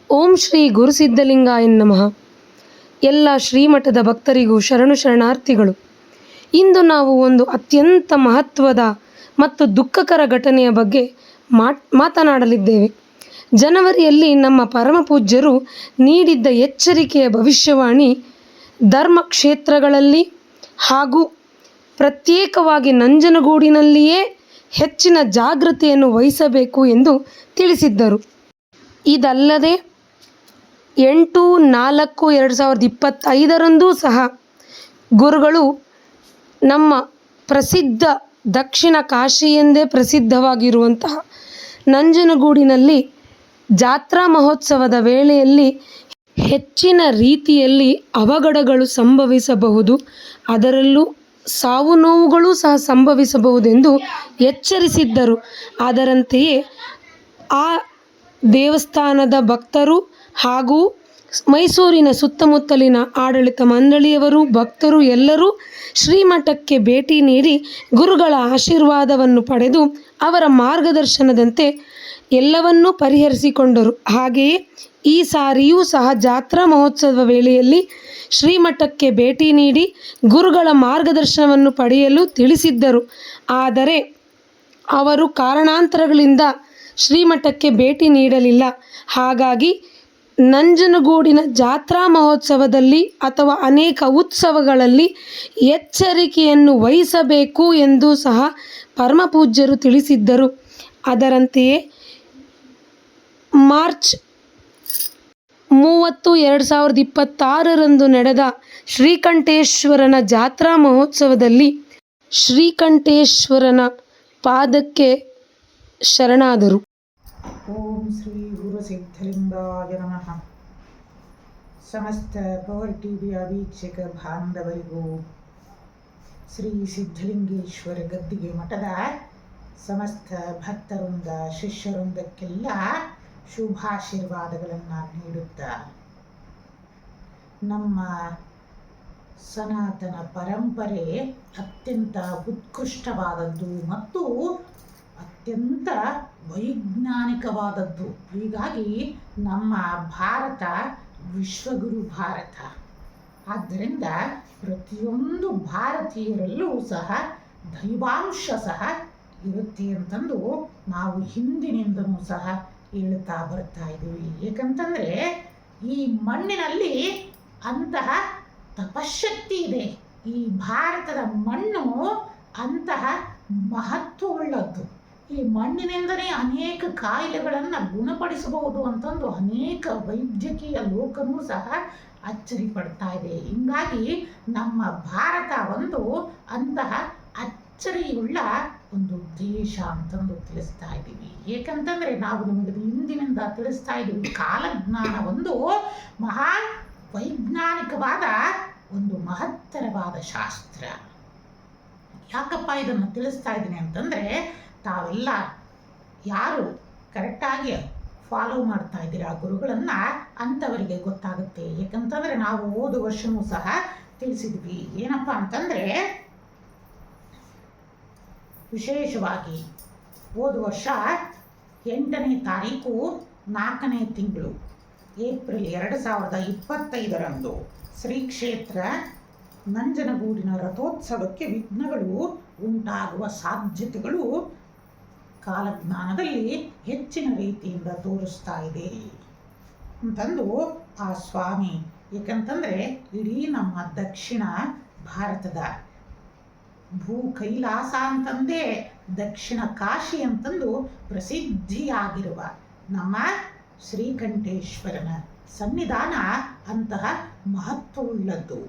ಓಂ ಶ್ರೀ ಗುರುಸಿದ್ಧಲಿಂಗಾಯ ನಮಃ. ಎಲ್ಲ ಶ್ರೀಮಠದ ಭಕ್ತರಿಗೂ ಶರಣಾರ್ಥಿಗಳು. ಇಂದು ನಾವು ಒಂದು ಅತ್ಯಂತ ಮಹತ್ವದ ಮತ್ತು ದುಃಖಕರ ಘಟನೆಯ ಬಗ್ಗೆ ಮಾತನಾಡಲಿದ್ದೇವೆ. ಜನವರಿಯಲ್ಲಿ ನಮ್ಮ ಪರಮಪೂಜ್ಯರು ನೀಡಿದ್ದ ಎಚ್ಚರಿಕೆಯ ಭವಿಷ್ಯವಾಣಿ ಧರ್ಮ ಕ್ಷೇತ್ರಗಳಲ್ಲಿ ಹಾಗೂ ಪ್ರತ್ಯೇಕವಾಗಿ ನಂಜನಗೂಡಿನಲ್ಲಿಯೇ ಹೆಚ್ಚಿನ ಜಾಗೃತೆಯನ್ನು ವಹಿಸಬೇಕು ಎಂದು ತಿಳಿಸಿದ್ದರು. ಇದಲ್ಲದೆ 8/4/2025 ಸಹ ಗುರುಗಳು ನಮ್ಮ ಪ್ರಸಿದ್ಧ ದಕ್ಷಿಣ ಕಾಶಿ ಎಂದೇ ಪ್ರಸಿದ್ಧವಾಗಿರುವಂತಹ ನಂಜನಗೂಡಿನಲ್ಲಿ ಜಾತ್ರಾ ಮಹೋತ್ಸವದ ವೇಳೆಯಲ್ಲಿ ಹೆಚ್ಚಿನ ರೀತಿಯಲ್ಲಿ ಅವಘಡಗಳು ಸಂಭವಿಸಬಹುದು, ಅದರಲ್ಲೂ ಸಾವು ನೋವುಗಳು ಸಹ ಸಂಭವಿಸಬಹುದೆಂದು ಎಚ್ಚರಿಸಿದ್ದರು. ಅದರಂತೆಯೇ ಆ ದೇವಸ್ಥಾನದ ಭಕ್ತರು ಹಾಗೂ ಮೈಸೂರಿನ ಸುತ್ತಮುತ್ತಲಿನ ಆಡಳಿತ ಮಂಡಳಿಯವರು, ಭಕ್ತರು ಎಲ್ಲರೂ ಶ್ರೀಮಠಕ್ಕೆ ಭೇಟಿ ನೀಡಿ ಗುರುಗಳ ಆಶೀರ್ವಾದವನ್ನು ಪಡೆದು ಅವರ ಮಾರ್ಗದರ್ಶನದಂತೆ ಎಲ್ಲವನ್ನೂ ಪರಿಹರಿಸಿಕೊಂಡರು. ಹಾಗೆಯೇ ಈ ಸಾರಿಯೂ ಸಹ ಜಾತ್ರಾ ಮಹೋತ್ಸವದ ವೇಳೆಯಲ್ಲಿ ಶ್ರೀಮಠಕ್ಕೆ ಭೇಟಿ ನೀಡಿ ಗುರುಗಳ ಮಾರ್ಗದರ್ಶನವನ್ನು ಪಡೆಯಲು ತಿಳಿಸಿದ್ದರು. ಆದರೆ ಅವರು ಕಾರಣಾಂತರಗಳಿಂದ ಶ್ರೀಮಠಕ್ಕೆ ಭೇಟಿ ನೀಡಲಿಲ್ಲ. ಹಾಗಾಗಿ ನಂಜನಗೂಡಿನ ಜಾತ್ರಾ ಮಹೋತ್ಸವದಲ್ಲಿ ಅಥವಾ ಅನೇಕ ಉತ್ಸವಗಳಲ್ಲಿ ಎಚ್ಚರಿಕೆಯನ್ನು ವಹಿಸಬೇಕು ಎಂದು ಸಹ ಪರಮಪೂಜ್ಯರು ತಿಳಿಸಿದ್ದರು. ಅದರಂತೆಯೇ ಮಾರ್ಚ್ 30, 2026 ನಡೆದ ಶ್ರೀಕಂಠೇಶ್ವರನ ಜಾತ್ರಾ ಮಹೋತ್ಸವದಲ್ಲಿ ಶ್ರೀಕಂಠೇಶ್ವರನ ಪಾದಕ್ಕೆ ಶರಣಾದರು. ಓಂ ಶ್ರೀ ಗುರುಸಿದ್ಧಲಿಂಗಾಯ ನಮಃ. ಸಮಸ್ತ ಪವರ್ ಟಿವಿಯ ವೀಕ್ಷಕ ಬಾಂಧವರಿಗೂ ಶ್ರೀ ಸಿದ್ಧಲಿಂಗೇಶ್ವರ ಗದ್ದಿಗೆ ಮಠದ ಸಮಸ್ತ ಭಕ್ತವೃಂದ ಶಿಷ್ಯವೃಂದಕ್ಕೆಲ್ಲ ಶುಭಾಶೀರ್ವಾದಗಳನ್ನು ನೀಡುತ್ತಾ, ನಮ್ಮ ಸನಾತನ ಪರಂಪರೆ ಅತ್ಯಂತ ಉತ್ಕೃಷ್ಟವಾದದ್ದು ಮತ್ತು ಅತ್ಯಂತ ವೈಜ್ಞಾನಿಕವಾದದ್ದು. ಹೀಗಾಗಿ ನಮ್ಮ ಭಾರತ ವಿಶ್ವಗುರು ಭಾರತ. ಆದ್ದರಿಂದ ಪ್ರತಿಯೊಂದು ಭಾರತೀಯರಲ್ಲೂ ಸಹ ದೈವಾಂಶ ಸಹ ಇರುತ್ತೆ ಅಂತಂದು ನಾವು ಹಿಂದಿನಿಂದನೂ ಸಹ ಹೇಳ್ತಾ ಬರ್ತಾ ಇದ್ದೀವಿ. ಏಕಂತಂದರೆ ಈ ಮಣ್ಣಿನಲ್ಲಿ ಅಂತಹ ತಪಶಕ್ತಿ ಇದೆ. ಈ ಭಾರತದ ಮಣ್ಣು ಅಂತಹ ಮಹತ್ವವುಳ್ಳದ್ದು. ಈ ಮಣ್ಣಿನಿಂದಲೇ ಅನೇಕ ಕಾಯಿಲೆಗಳನ್ನು ಗುಣಪಡಿಸಬಹುದು ಅಂತಂದು ಅನೇಕ ವೈದ್ಯಕೀಯ ಲೋಕನೂ ಸಹ ಅಚ್ಚರಿ ಪಡ್ತಾ ಇದೆ. ಹೀಗಾಗಿ ನಮ್ಮ ಭಾರತ ಒಂದು ಅಂತಹ ಅಚ್ಚರಿಯುಳ್ಳ ಒಂದು ದೇಶ ಅಂತಂದು ತಿಳಿಸ್ತಾ ಇದ್ದೀವಿ. ಏಕಂತಂದರೆ ನಾವು ನಿಮಗೆ ಹಿಂದಿನಿಂದ ತಿಳಿಸ್ತಾ ಇದ್ದೀವಿ, ಕಾಲಜ್ಞಾನ ಒಂದು ಮಹಾ ವೈಜ್ಞಾನಿಕವಾದ ಒಂದು ಮಹತ್ತರವಾದ ಶಾಸ್ತ್ರ. ಯಾಕಪ್ಪ ಇದನ್ನು ತಿಳಿಸ್ತಾ ಇದ್ದೀನಿ ಅಂತಂದರೆ, ತಾವೆಲ್ಲ ಯಾರು ಕರೆಕ್ಟಾಗಿ ಫಾಲೋ ಮಾಡ್ತಾ ಇದ್ದೀರಾ ಗುರುಗಳನ್ನು ಅಂಥವರಿಗೆ ಗೊತ್ತಾಗುತ್ತೆ. ಏಕಂತಂದರೆ ನಾವು ಹೋದ ವರ್ಷವೂ ಸಹ ತಿಳಿಸಿದ್ವಿ. ಏನಪ್ಪ ಅಂತಂದರೆ, ವಿಶೇಷವಾಗಿ ಹೋದ ವರ್ಷ 8ನೇ ತಾರೀಕು 4ನೇ ತಿಂಗಳು ಏಪ್ರಿಲ್ 2025 ಶ್ರೀ ಕ್ಷೇತ್ರ ನಂಜನಗೂಡಿನ ರಥೋತ್ಸವಕ್ಕೆ ವಿಘ್ನಗಳು ಉಂಟಾಗುವ ಸಾಧ್ಯತೆಗಳು ಕಾಲಜ್ಞಾನದಲ್ಲಿ ಹೆಚ್ಚಿನ ರೀತಿಯಿಂದ ತೋರಿಸ್ತಾ ಇದೆ ಅಂತಂದು ಆ ಸ್ವಾಮಿ. ಏಕಂತಂದರೆ ಇಡೀ ನಮ್ಮ ದಕ್ಷಿಣ ಭಾರತದ ಭೂ ಕೈಲಾಸ ಅಂತಂದೇ ದಕ್ಷಿಣ ಕಾಶಿ ಅಂತಂದು ಪ್ರಸಿದ್ಧಿಯಾಗಿರುವ ನಮ್ಮ ಶ್ರೀಕಂಠೇಶ್ವರನ ಸನ್ನಿಧಾನ ಅಂತಹ ಮಹತ್ವವುಳ್ಳದ್ದು.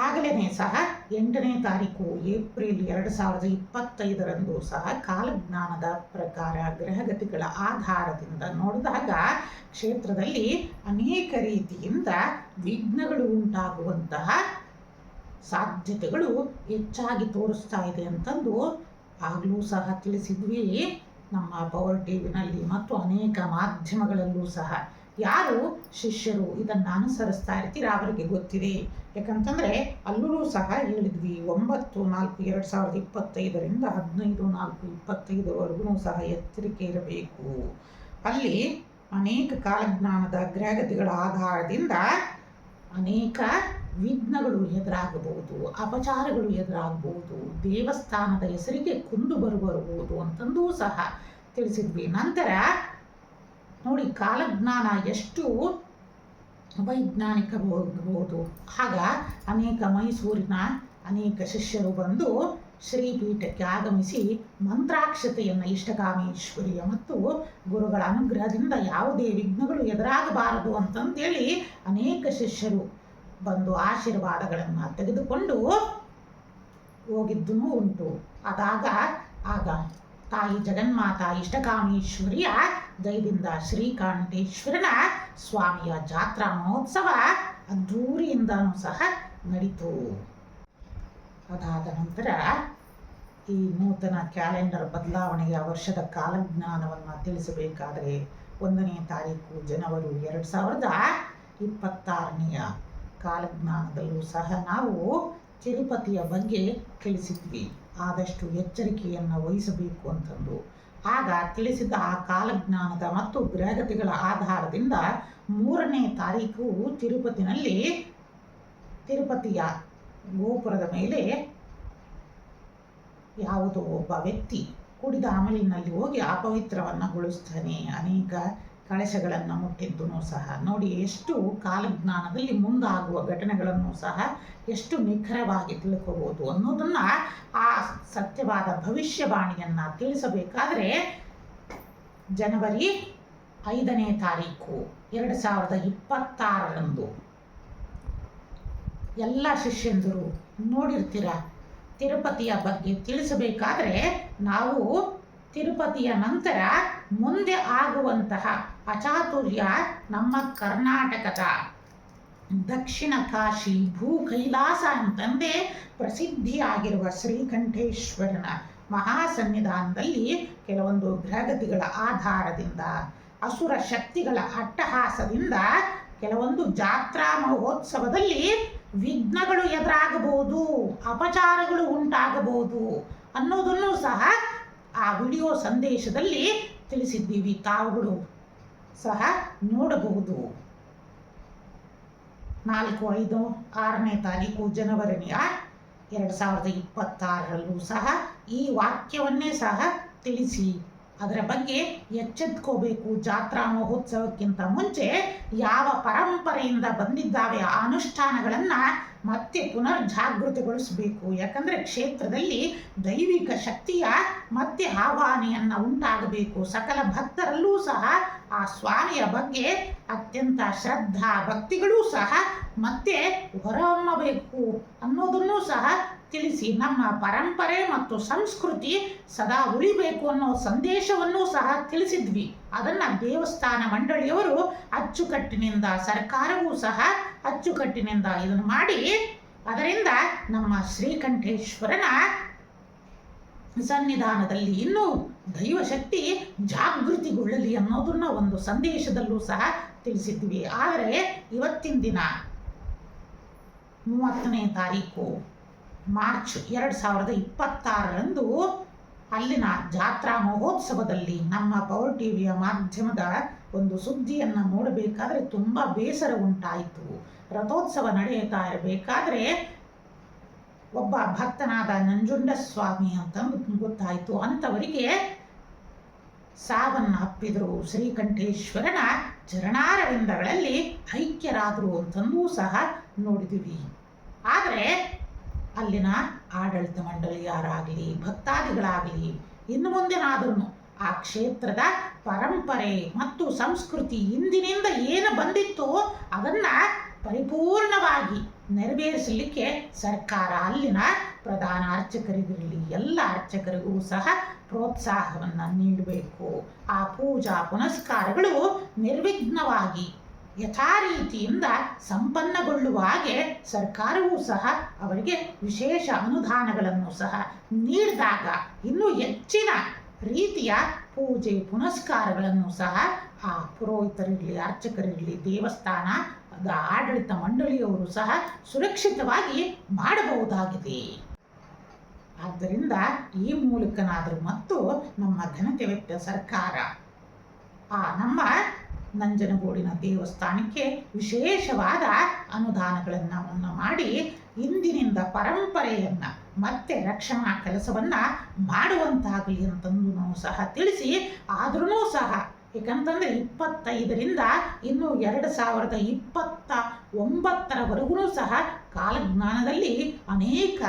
ಆಗಲೇ ಸಹ 8ನೇ ತಾರೀಕು ಏಪ್ರಿಲ್ 2025 ಸಹ ಕಾಲಜ್ಞಾನದ ಪ್ರಕಾರ ಗ್ರಹಗತಿಗಳ ಆಧಾರದಿಂದ ನೋಡಿದಾಗ ಕ್ಷೇತ್ರದಲ್ಲಿ ಅನೇಕ ರೀತಿಯಿಂದ ವಿಘ್ನಗಳು ಉಂಟಾಗುವಂತಹ ಸಾಧ್ಯತೆಗಳು ಹೆಚ್ಚಾಗಿ ತೋರಿಸ್ತಾ ಇದೆ ಅಂತಂದು ಆಗಲೂ ಸಹ ತಿಳಿಸಿದ್ವಿ ನಮ್ಮ ಪವರ್ ಟಿವಿನಲ್ಲಿ ಮತ್ತು ಅನೇಕ ಮಾಧ್ಯಮಗಳಲ್ಲೂ ಸಹ. ಯಾರು ಶಿಷ್ಯರು ಇದನ್ನು ಅನುಸರಿಸ್ತಾ ಇರ್ತೀರ ಅವರಿಗೆ ಗೊತ್ತಿದೆ. ಯಾಕಂತಂದರೆ ಅಲ್ಲೂ ಸಹ ಹೇಳಿದ್ವಿ, 9/4/2025 15/4/25 ಸಹ ಎಚ್ಚರಿಕೆ ಇರಬೇಕು. ಅಲ್ಲಿ ಅನೇಕ ಕಾಲಜ್ಞಾನದ ಗ್ರಹಗತಿಗಳ ಆಧಾರದಿಂದ ಅನೇಕ ವಿಘ್ನಗಳು ಎದುರಾಗಬಹುದು, ಅಪಚಾರಗಳು ಎದುರಾಗಬಹುದು, ದೇವಸ್ಥಾನದ ಹೆಸರಿಗೆ ಕುಂದು ಬರಬಹುದು ಅಂತಂದೂ ಸಹ ತಿಳಿಸಿದ್ವಿ. ನಂತರ ನೋಡಿ ಕಾಲಜ್ಞಾನ ಎಷ್ಟು ವೈಜ್ಞಾನಿಕಬಹುದು. ಆಗ ಅನೇಕ ಮೈಸೂರಿನ ಅನೇಕ ಶಿಷ್ಯರು ಬಂದು ಶ್ರೀಪೀಠಕ್ಕೆ ಆಗಮಿಸಿ ಮಂತ್ರಾಕ್ಷತೆಯನ್ನು ಇಷ್ಟಕಾಮೇಶ್ವರಿಯ ಮತ್ತು ಗುರುಗಳ ಅನುಗ್ರಹದಿಂದ ಯಾವುದೇ ವಿಘ್ನಗಳು ಎದುರಾಗಬಾರದು ಅಂತಂತೇಳಿ ಅನೇಕ ಶಿಷ್ಯರು ಬಂದು ಆಶೀರ್ವಾದಗಳನ್ನು ತೆಗೆದುಕೊಂಡು ಹೋಗಿದ್ದೂ ಉಂಟು. ಆಗ ತಾಯಿ ಜಗನ್ಮಾತಾ ಇಷ್ಟಕಾಮೇಶ್ವರಿಯ ದಯದಿಂದ ಶ್ರೀಕಂಠೇಶ್ವರನ ಸ್ವಾಮಿಯ ಜಾತ್ರಾ ಮಹೋತ್ಸವ ಅದ್ಧೂರಿಯಿಂದನೂ ಸಹ ನಡೀತು. ಅದಾದ ನಂತರ ಈ ನೂತನ ಕ್ಯಾಲೆಂಡರ್ ಬದಲಾವಣೆಯ ವರ್ಷದ ಕಾಲಜ್ಞಾನವನ್ನು ತಿಳಿಸಬೇಕಾದರೆ 1ನೇ ತಾರೀಕು ಜನವರಿ 2026ನೆಯ ಕಾಲಜ್ಞಾನದಲ್ಲೂ ಸಹ ನಾವು ತಿರುಪತಿಯ ಬಗ್ಗೆ ತಿಳಿಸಿದ್ವಿ. ಆದಷ್ಟು ಎಚ್ಚರಿಕೆಯನ್ನು ವಹಿಸಬೇಕು ಅಂತಂದು ಆಗ ತಿಳಿಸಿದ ಆ ಕಾಲಜ್ಞಾನದ ಮತ್ತು ಗ್ರಹಗತಿಗಳ ಆಧಾರದಿಂದ 3ನೇ ತಾರೀಕು ತಿರುಪತಿಯ ಗೋಪುರದ ಮೇಲೆ ಯಾವುದೋ ಒಬ್ಬ ವ್ಯಕ್ತಿ ಕುಡಿದ ಅಮಲಿನಲ್ಲಿ ಹೋಗಿ ಅಪವಿತ್ರವನ್ನುಗೊಳಿಸ್ತಾನೆ. ಅನೇಕ ಕಳಶಗಳನ್ನು ಮುಟ್ಟಿದ್ದೂ ಸಹ ನೋಡಿ ಎಷ್ಟು ಕಾಲಜ್ಞಾನದಲ್ಲಿ ಮುಂದಾಗುವ ಘಟನೆಗಳನ್ನು ಸಹ ಎಷ್ಟು ನಿಖರವಾಗಿ ತಿಳ್ಕೋಬೋದು ಅನ್ನೋದನ್ನು ಆ ಸತ್ಯವಾದ ಭವಿಷ್ಯವಾಣಿಯನ್ನು ತಿಳಿಸಬೇಕಾದರೆ ಜನವರಿ 5ನೇ ತಾರೀಕು 2026ರಂದು ಎಲ್ಲ ಶಿಷ್ಯಂದರು ನೋಡಿರ್ತೀರ. ತಿರುಪತಿಯ ಬಗ್ಗೆ ತಿಳಿಸಬೇಕಾದ್ರೆ ನಾವು ತಿರುಪತಿಯ ನಂತರ ಮುಂದೆ ಆಗುವಂತಹ ಅಚಾತುರ್ಯ ನಮ್ಮ ಕರ್ನಾಟಕದ ದಕ್ಷಿಣ ಕಾಶಿ ಭೂ ಕೈಲಾಸ ಅಂತಂದೇ ಪ್ರಸಿದ್ಧಿಯಾಗಿರುವ ಶ್ರೀಕಂಠೇಶ್ವರನ ಮಹಾಸನ್ನಿಧಾನದಲ್ಲಿ ಕೆಲವೊಂದು ಗ್ರಹಗತಿಗಳ ಆಧಾರದಿಂದ ಅಸುರ ಶಕ್ತಿಗಳ ಅಟ್ಟಹಾಸದಿಂದ ಕೆಲವೊಂದು ಜಾತ್ರಾ ಮಹೋತ್ಸವದಲ್ಲಿ ವಿಘ್ನಗಳು ಎದುರಾಗಬಹುದು, ಅಪಚಾರಗಳು ಉಂಟಾಗಬಹುದು ಅನ್ನೋದನ್ನು ಸಹ ಆ ವಿಡಿಯೋ ಸಂದೇಶದಲ್ಲಿ ತಿಳಿಸಿದ್ದೀವಿ. ತಾವುಗಳು ಸಹ ನೋಡಬಹುದು. 4, 5, 6ನೇ ತಾರೀಕು ಜನವರಿ 2026ರಲ್ಲೂ ಸಹ ಈ ವಾಕ್ಯವನ್ನೇ ಸಹ ತಿಳಿಸಿ ಅದರ ಬಗ್ಗೆ ಎಚ್ಚೆತ್ಕೋಬೇಕು. ಜಾತ್ರಾ ಮಹೋತ್ಸವಕ್ಕಿಂತ ಮುಂಚೆ ಯಾವ ಪರಂಪರೆಯಿಂದ ಬಂದಿದ್ದಾವೆ ಆ ಅನುಷ್ಠಾನಗಳನ್ನು ಮತ್ತೆ ಪುನರ್ಜಾಗೃತಿಗೊಳಿಸಬೇಕು. ಯಾಕಂದರೆ ಕ್ಷೇತ್ರದಲ್ಲಿ ದೈವಿಕ ಶಕ್ತಿಯ ಮತ್ತೆ ಆವಾಹನೆಯನ್ನು ಉಂಟಾಗಬೇಕು. ಸಕಲ ಭಕ್ತರಲ್ಲೂ ಸಹ ಆ ಸ್ವಾಮಿಯ ಬಗ್ಗೆ ಅತ್ಯಂತ ಶ್ರದ್ಧಾ ಭಕ್ತಿಗಳೂ ಸಹ ಮತ್ತೆ ಹೊರಹೊಮ್ಮಬೇಕು ಅನ್ನೋದನ್ನು ಸಹ ತಿಳಿಸಿ ನಮ್ಮ ಪರಂಪರೆ ಮತ್ತು ಸಂಸ್ಕೃತಿ ಸದಾ ಉಳಿಬೇಕು ಅನ್ನೋ ಸಂದೇಶವನ್ನು ಸಹ ತಿಳಿಸಿದ್ವಿ. ಅದನ್ನು ದೇವಸ್ಥಾನ ಮಂಡಳಿಯವರು ಅಚ್ಚುಕಟ್ಟಿನಿಂದ, ಸರ್ಕಾರವೂ ಸಹ ಅಚ್ಚುಕಟ್ಟಿನಿಂದ ಇದನ್ನು ಮಾಡಿ ಅದರಿಂದ ನಮ್ಮ ಶ್ರೀಕಂಠೇಶ್ವರನ ಸನ್ನಿಧಾನದಲ್ಲಿ ಇನ್ನೂ ದೈವಶಕ್ತಿ ಜಾಗೃತಿಗೊಳ್ಳಲಿ ಅನ್ನೋದನ್ನ ಒಂದು ಸಂದೇಶದಲ್ಲೂ ಸಹ ತಿಳಿಸಿದ್ವಿ. ಆದರೆ ಇವತ್ತಿನ ದಿನ 30ನೇ ತಾರೀಕು ಮಾರ್ಚ್ 2026ರಂದು ಅಲ್ಲಿನ ಜಾತ್ರಾ ಮಹೋತ್ಸವದಲ್ಲಿ ನಮ್ಮ ಪವರ್ ಟಿವಿಯ ಮಾಧ್ಯಮದ ಒಂದು ಸುದ್ದಿಯನ್ನು ನೋಡಬೇಕಾದ್ರೆ ತುಂಬ ಬೇಸರ ಉಂಟಾಯಿತು. ರಥೋತ್ಸವ ನಡೆಯುತ್ತಾ ಇರಬೇಕಾದ್ರೆ ಒಬ್ಬ ಭಕ್ತನಾದ ನಂಜುಂಡಸ್ವಾಮಿ ಅಂತ ಗೊತ್ತಾಯಿತು. ಅಂಥವರಿಗೆ ಸಾವನ್ನು ಅಪ್ಪಿದರು. ಶ್ರೀಕಂಠೇಶ್ವರನ ಚರಣಾರವಿಂದಗಳಲ್ಲಿ ಐಕ್ಯರಾದರು ಅಂತಂದೂ ಸಹ ನೋಡಿದ್ದೀವಿ. ಆದರೆ ಅಲ್ಲಿನ ಆಡಳಿತ ಮಂಡಳಿಯರಾಗಲಿ ಭಕ್ತಾದಿಗಳಾಗಲಿ ಇನ್ನು ಮುಂದೆನಾದರೂ ಆ ಕ್ಷೇತ್ರದ ಪರಂಪರೆ ಮತ್ತು ಸಂಸ್ಕೃತಿ ಇಂದಿನಿಂದ ಏನು ಬಂದಿತ್ತೋ ಅದನ್ನು ಪರಿಪೂರ್ಣವಾಗಿ ನೆರವೇರಿಸಲಿಕ್ಕೆ ಸರ್ಕಾರ ಅಲ್ಲಿನ ಪ್ರಧಾನ ಅರ್ಚಕರಿಗಿರಲಿ ಎಲ್ಲ ಅರ್ಚಕರಿಗೂ ಸಹ ಪ್ರೋತ್ಸಾಹವನ್ನು ನೀಡಬೇಕು. ಆ ಪೂಜಾ ಪುನಸ್ಕಾರಗಳು ನಿರ್ವಿಘ್ನವಾಗಿ ಯಥಾರೀತಿಯಿಂದ ಸಂಪನ್ನಗೊಳ್ಳುವ ಹಾಗೆ ಸರ್ಕಾರವೂ ಸಹ ಅವರಿಗೆ ವಿಶೇಷ ಅನುದಾನಗಳನ್ನು ಸಹ ನೀಡಿದಾಗ ಇನ್ನೂ ಹೆಚ್ಚಿನ ರೀತಿಯ ಪೂಜೆ ಪುನಸ್ಕಾರಗಳನ್ನು ಸಹ ಆ ಪುರೋಹಿತರಿರಲಿ ಅರ್ಚಕರಿರಲಿ ದೇವಸ್ಥಾನದ ಆಡಳಿತ ಮಂಡಳಿಯವರು ಸಹ ಸುರಕ್ಷಿತವಾಗಿ ಮಾಡಬಹುದಾಗಿದೆ. ಆದ್ದರಿಂದ ಈ ಮೂಲಕನಾದರೂ ಮತ್ತು ನಮ್ಮ ಘನತೆ ವೆತ್ತ ಸರ್ಕಾರ ಆ ನಮ್ಮ ನಂಜನಗೂಡಿನ ದೇವಸ್ಥಾನಕ್ಕೆ ವಿಶೇಷವಾದ ಅನುದಾನಗಳನ್ನು ಮಾಡಿ ಇಂದಿನಿಂದ ಪರಂಪರೆಯನ್ನು ಮತ್ತೆ ರಕ್ಷಣಾ ಕೆಲಸವನ್ನು ಮಾಡುವಂತಾಗಲಿ ಅಂತಂದು ನಾವು ಸಹ ತಿಳಿಸಿ, ಆದ್ರೂ ಸಹ ಏಕಂತಂದರೆ 25ರಿಂದ ಇನ್ನು 2029ವರೆಗೂ ಸಹ ಕಾಲಜ್ಞಾನದಲ್ಲಿ ಅನೇಕ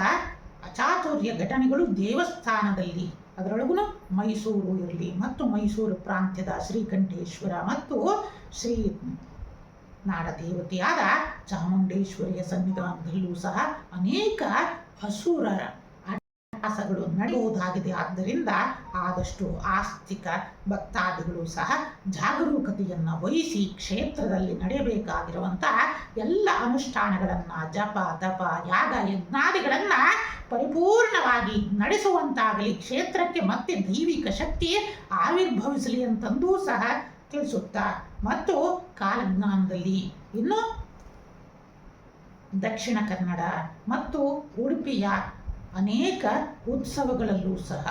ಅಚಾತುರ್ಯ ಘಟನೆಗಳು ದೇವಸ್ಥಾನದಲ್ಲಿ, ಅದರೊಳಗೂ ಮೈಸೂರು ಇರಲಿ ಮತ್ತು ಮೈಸೂರು ಪ್ರಾಂತ್ಯದ ಶ್ರೀಕಂಠೇಶ್ವರ ಮತ್ತು ಶ್ರೀ ನಾಡದೇವತೆಯಾದ ಚಾಮುಂಡೇಶ್ವರಿಯ ಸನ್ನಿಧಾನದಲ್ಲೂ ಸಹ ಅನೇಕ ಅಸುರರ ಅಟ್ಟಹಾಸಗಳು ನಡೆಯುವುದಾಗಿದೆ. ಆದ್ದರಿಂದ ಆದಷ್ಟು ಆಸ್ತಿಕ ಭಕ್ತಾದಿಗಳು ಸಹ ಜಾಗರೂಕತೆಯನ್ನು ವಹಿಸಿ ಕ್ಷೇತ್ರದಲ್ಲಿ ನಡೆಯಬೇಕಾಗಿರುವಂತಹ ಎಲ್ಲ ಅನುಷ್ಠಾನಗಳನ್ನು, ಜಪ ತಪ ಯಾಗ ಯಜ್ಞಾದಿಗಳನ್ನು ಪರಿಪೂರ್ಣವಾಗಿ ನಡೆಸುವಂತಾಗಲಿ, ಕ್ಷೇತ್ರಕ್ಕೆ ಮತ್ತೆ ದೈವಿಕ ಶಕ್ತಿ ಆವಿರ್ಭವಿಸಲಿ ಅಂತಂದೂ ಸಹ ತಿಳಿಸುತ್ತಾ, ಮತ್ತು ಕಾಲಜ್ಞಾನದಲ್ಲಿ ಇನ್ನು ದಕ್ಷಿಣ ಕನ್ನಡ ಮತ್ತು ಉಡುಪಿಯ ಅನೇಕ ಉತ್ಸವಗಳಲ್ಲೂ ಸಹ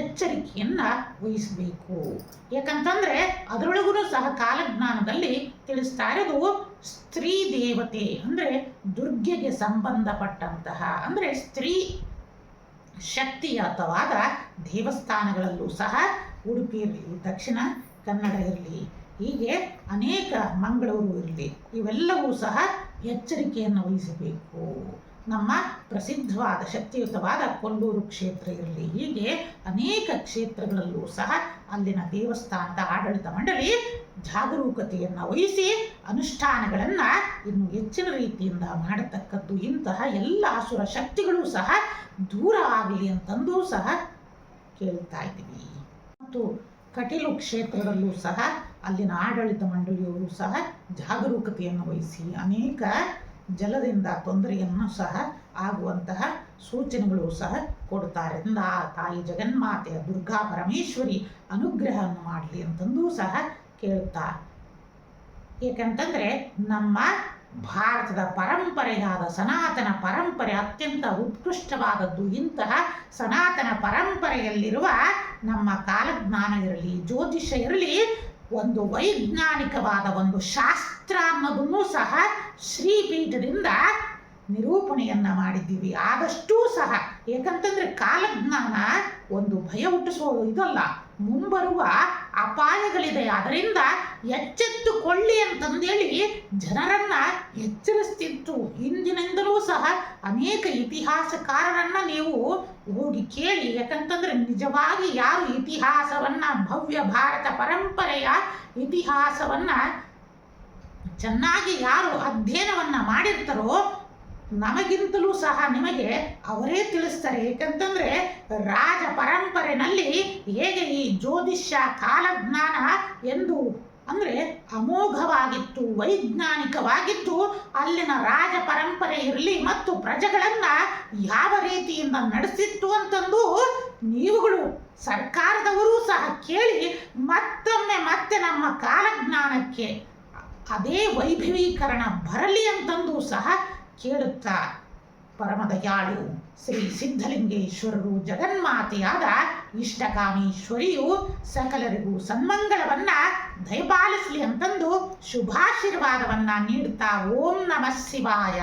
ಎಚ್ಚರಿಕೆಯನ್ನು ವಹಿಸಬೇಕು. ಯಾಕಂತಂದರೆ ಅದರೊಳಗೂ ಸಹ ಕಾಲಜ್ಞಾನದಲ್ಲಿ ತಿಳಿಸ್ತಾ ಇರೋದು ಸ್ತ್ರೀ ದೇವತೆ ಅಂದರೆ ದುರ್ಗೆಗೆ ಸಂಬಂಧಪಟ್ಟಂತಹ ಅಂದರೆ ಸ್ತ್ರೀ ಶಕ್ತಿಯುತವಾದ ದೇವಸ್ಥಾನಗಳಲ್ಲೂ ಸಹ ಉಡುಪಿ ಇರಲಿ, ದಕ್ಷಿಣ ಕನ್ನಡ ಇರಲಿ, ಹೀಗೆ ಅನೇಕ ಮಂಗಳೂರು ಇರಲಿ, ಇವೆಲ್ಲವೂ ಸಹ ಎಚ್ಚರಿಕೆಯನ್ನು ವಹಿಸಬೇಕು. ನಮ್ಮ ಪ್ರಸಿದ್ಧವಾದ ಶಕ್ತಿಯುತವಾದ ಕೊಲ್ಲೂರು ಕ್ಷೇತ್ರ ಇರಲಿ, ಹೀಗೆ ಅನೇಕ ಕ್ಷೇತ್ರಗಳಲ್ಲೂ ಸಹ ಅಲ್ಲಿನ ದೇವಸ್ಥಾನದ ಆಡಳಿತ ಮಂಡಳಿ ಜಾಗರೂಕತೆಯನ್ನು ವಹಿಸಿ ಅನುಷ್ಠಾನಗಳನ್ನು ಇನ್ನು ಹೆಚ್ಚಿನ ರೀತಿಯಿಂದ ಮಾಡತಕ್ಕದ್ದು. ಇಂತಹ ಎಲ್ಲ ಅಸುರ ಶಕ್ತಿಗಳು ಸಹ ದೂರ ಆಗಲಿ ಅಂತಂದೂ ಸಹ ಕೇಳ್ತಾ ಇದ್ದೀವಿ. ಮತ್ತು ಕಟೀಲು ಕ್ಷೇತ್ರದಲ್ಲೂ ಸಹ ಅಲ್ಲಿನ ಆಡಳಿತ ಮಂಡಳಿಯವರು ಸಹ ಜಾಗರೂಕತೆಯನ್ನು ವಹಿಸಿ ಅನೇಕ ಜಲದಿಂದ ತೊಂದರೆಯನ್ನು ಸಹ ಆಗುವಂತಹ ಸೂಚನೆಗಳು ಸಹ ಕೊಡ್ತಾರೆ. ಆ ತಾಯಿ ಜಗನ್ಮಾತೆಯ ದುರ್ಗಾ ಪರಮೇಶ್ವರಿ ಅನುಗ್ರಹವನ್ನು ಮಾಡಲಿ ಅಂತಂದೂ ಸಹ ಕೇಳ್ತಾ, ಏಕೆಂತಂದರೆ ನಮ್ಮ ಭಾರತದ ಪರಂಪರೆಯಾದ ಸನಾತನ ಪರಂಪರೆ ಅತ್ಯಂತ ಉತ್ಕೃಷ್ಟವಾದದ್ದು. ಇಂತಹ ಸನಾತನ ಪರಂಪರೆಯಲ್ಲಿರುವ ನಮ್ಮ ಕಾಲಜ್ಞಾನ ಇರಲಿ, ಜ್ಯೋತಿಷ್ಯ ಇರಲಿ, ಒಂದು ವೈಜ್ಞಾನಿಕವಾದ ಒಂದು ಶಾಸ್ತ್ರ ಅನ್ನೋದನ್ನು ಸಹ ಶ್ರೀಪೀಠದಿಂದ ನಿರೂಪಣೆಯನ್ನು ಮಾಡಿದ್ದೀವಿ. ಆದಷ್ಟೂ ಸಹ ಏಕಂತಂದರೆ ಕಾಲಜ್ಞಾನ ಒಂದು ಭಯ ಹುಟ್ಟಿಸೋದು ಇದಲ್ಲ, ಮುಂಬರುವ ಅಪಾಯಗಳಿದೆ, ಅದರಿಂದ ಎಚ್ಚೆತ್ತುಕೊಳ್ಳಿ ಅಂತಂದೇಳಿ ಜನರನ್ನು ಎಚ್ಚರಿಸ್ತಿತ್ತು. ಇಂದಿನಿಂದಲೂ ಸಹ ಅನೇಕ ಇತಿಹಾಸಕಾರರನ್ನು ನೀವು ಹೋಗಿ ಕೇಳಿ. ಯಾಕಂತಂದರೆ ನಿಜವಾಗಿ ಯಾರು ಇತಿಹಾಸವನ್ನು, ಭವ್ಯ ಭಾರತ ಪರಂಪರೆಯ ಇತಿಹಾಸವನ್ನು ಚೆನ್ನಾಗಿ ಯಾರು ಅಧ್ಯಯನವನ್ನು ಮಾಡಿರ್ತಾರೋ ನಮಗಿಂತಲೂ ಸಹ ನಿಮಗೆ ಅವರೇ ತಿಳಿಸ್ತಾರೆ. ಏಕೆಂತಂದರೆ ರಾಜ ಪರಂಪರೆಯಲ್ಲಿ ಹೇಗೆ ಈ ಜ್ಯೋತಿಷ್ಯ ಕಾಲಜ್ಞಾನ ಎಂದು ಅಂದರೆ ಅಮೋಘವಾಗಿತ್ತು, ವೈಜ್ಞಾನಿಕವಾಗಿತ್ತು, ಅಲ್ಲಿನ ರಾಜ ಪರಂಪರೆ ಇರಲಿ ಮತ್ತು ಪ್ರಜೆಗಳನ್ನು ಯಾವ ರೀತಿಯಿಂದ ನಡೆಸಿತ್ತು ಅಂತಂದು ನೀವುಗಳು ಸರ್ಕಾರದವರೂ ಸಹ ಕೇಳಿ ಮತ್ತೊಮ್ಮೆ ಮತ್ತೆ ನಮ್ಮ ಕಾಲಜ್ಞಾನಕ್ಕೆ ಅದೇ ವೈಭವೀಕರಣ ಬರಲಿ ಅಂತಂದು ಸಹ ಕೇಳುತ್ತಾ, ಪರಮದಯಾಳು ಶ್ರೀ ಸಿದ್ಧಲಿಂಗೇಶ್ವರರು ಜಗನ್ಮಾತೆಯಾದ ಇಷ್ಟಕಾಮೇಶ್ವರಿಯು ಸಕಲರಿಗೂ ಸನ್ಮಂಗಳವನ್ನು ದಯಪಾಲಿಸಲಿ ಅಂತಂದು ಶುಭಾಶೀರ್ವಾದವನ್ನು ನೀಡುತ್ತಾ ಓಂ ನಮಃ ಶಿವಾಯ.